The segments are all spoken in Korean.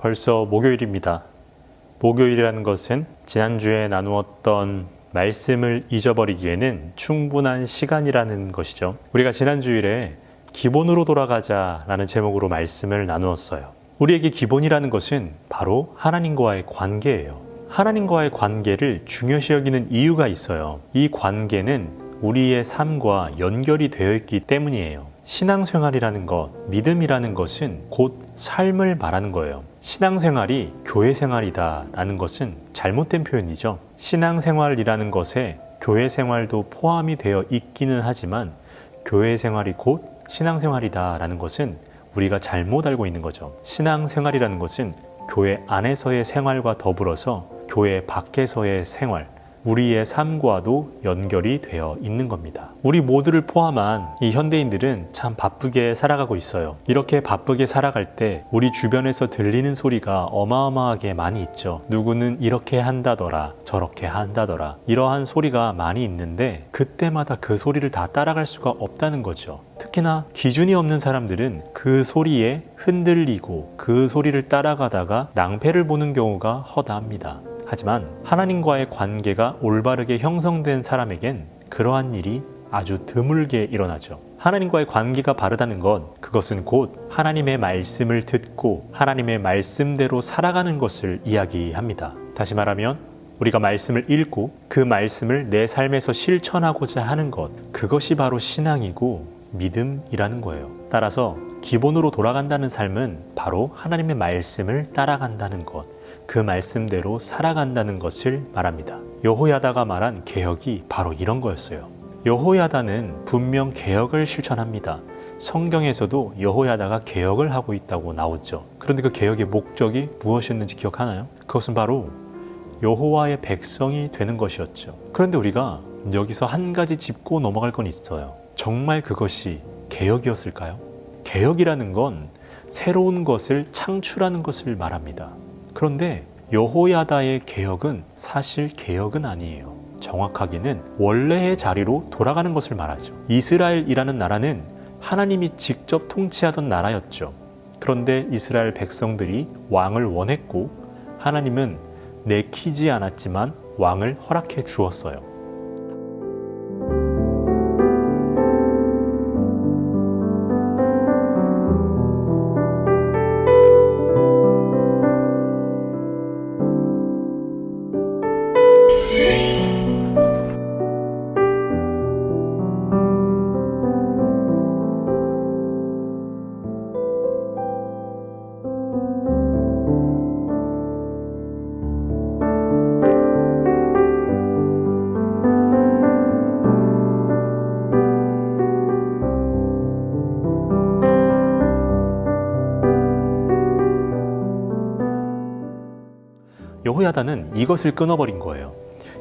벌써 목요일입니다. 목요일이라는 것은 지난주에 나누었던 말씀을 잊어버리기에는 충분한 시간이라는 것이죠. 우리가 지난주일에 기본으로 돌아가자라는 제목으로 말씀을 나누었어요. 우리에게 기본이라는 것은 바로 하나님과의 관계예요. 하나님과의 관계를 중요시 여기는 이유가 있어요. 이 관계는 우리의 삶과 연결이 되어 있기 때문이에요. 신앙생활이라는 것, 믿음이라는 것은 곧 삶을 말하는 거예요. 신앙생활이 교회생활이다라는 것은 잘못된 표현이죠. 신앙생활이라는 것에 교회생활도 포함이 되어 있기는 하지만 교회생활이 곧 신앙생활이다라는 것은 우리가 잘못 알고 있는 거죠. 신앙생활이라는 것은 교회 안에서의 생활과 더불어서 교회 밖에서의 생활, 우리의 삶과도 연결이 되어 있는 겁니다. 우리 모두를 포함한 이 현대인들은 참 바쁘게 살아가고 있어요. 이렇게 바쁘게 살아갈 때 우리 주변에서 들리는 소리가 어마어마하게 많이 있죠. 누구는 이렇게 한다더라, 저렇게 한다더라, 이러한 소리가 많이 있는데 그때마다 그 소리를 다 따라갈 수가 없다는 거죠. 특히나 기준이 없는 사람들은 그 소리에 흔들리고 그 소리를 따라가다가 낭패를 보는 경우가 허다합니다. 하지만 하나님과의 관계가 올바르게 형성된 사람에겐 그러한 일이 아주 드물게 일어나죠. 하나님과의 관계가 바르다는 것, 그것은 곧 하나님의 말씀을 듣고 하나님의 말씀대로 살아가는 것을 이야기합니다. 다시 말하면 우리가 말씀을 읽고 그 말씀을 내 삶에서 실천하고자 하는 것, 그것이 바로 신앙이고 믿음이라는 거예요. 따라서 기본으로 돌아간다는 삶은 바로 하나님의 말씀을 따라간다는 것, 그 말씀대로 살아간다는 것을 말합니다. 여호야다가 말한 개혁이 바로 이런 거였어요. 여호야다는 분명 개혁을 실천합니다. 성경에서도 여호야다가 개혁을 하고 있다고 나오죠. 그런데 그 개혁의 목적이 무엇이었는지 기억하나요? 그것은 바로 여호와의 백성이 되는 것이었죠. 그런데 우리가 여기서 한 가지 짚고 넘어갈 건 있어요. 정말 그것이 개혁이었을까요? 개혁이라는 건 새로운 것을 창출하는 것을 말합니다. 그런데 여호야다의 개혁은 사실 개혁은 아니에요. 정확하게는 원래의 자리로 돌아가는 것을 말하죠. 이스라엘이라는 나라는 하나님이 직접 통치하던 나라였죠. 그런데 이스라엘 백성들이 왕을 원했고 하나님은 내키지 않았지만 왕을 허락해 주었어요. 여호야다는 이것을 끊어버린 거예요.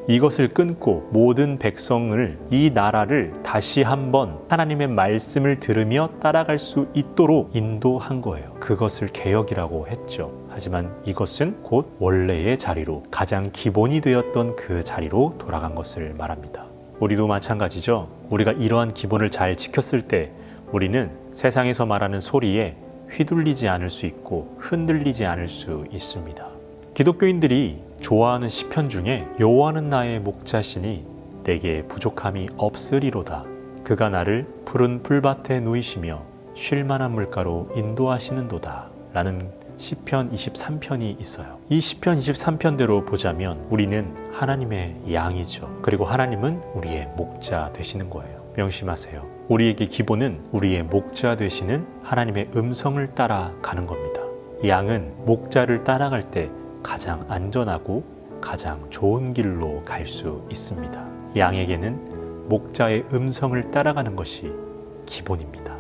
이것을 끊고 모든 백성을, 이 나라를 다시 한번 하나님의 말씀을 들으며 따라갈 수 있도록 인도한 거예요. 그것을 개혁이라고 했죠. 하지만 이것은 곧 원래의 자리로, 가장 기본이 되었던 그 자리로 돌아간 것을 말합니다. 우리도 마찬가지죠. 우리가 이러한 기본을 잘 지켰을 때 우리는 세상에서 말하는 소리에 휘둘리지 않을 수 있고 흔들리지 않을 수 있습니다. 기독교인들이 좋아하는 시편 중에 여호와는 나의 목자시니 내게 부족함이 없으리로다. 그가 나를 푸른 풀밭에 누이시며 쉴 만한 물가로 인도하시는도다. 라는 시편 23편이 있어요. 이 시편 23편대로 보자면 우리는 하나님의 양이죠. 그리고 하나님은 우리의 목자 되시는 거예요. 명심하세요. 우리에게 기본은 우리의 목자 되시는 하나님의 음성을 따라가는 겁니다. 양은 목자를 따라갈 때 가장 안전하고 가장 좋은 길로 갈 수 있습니다. 양에게는 목자의 음성을 따라가는 것이 기본입니다.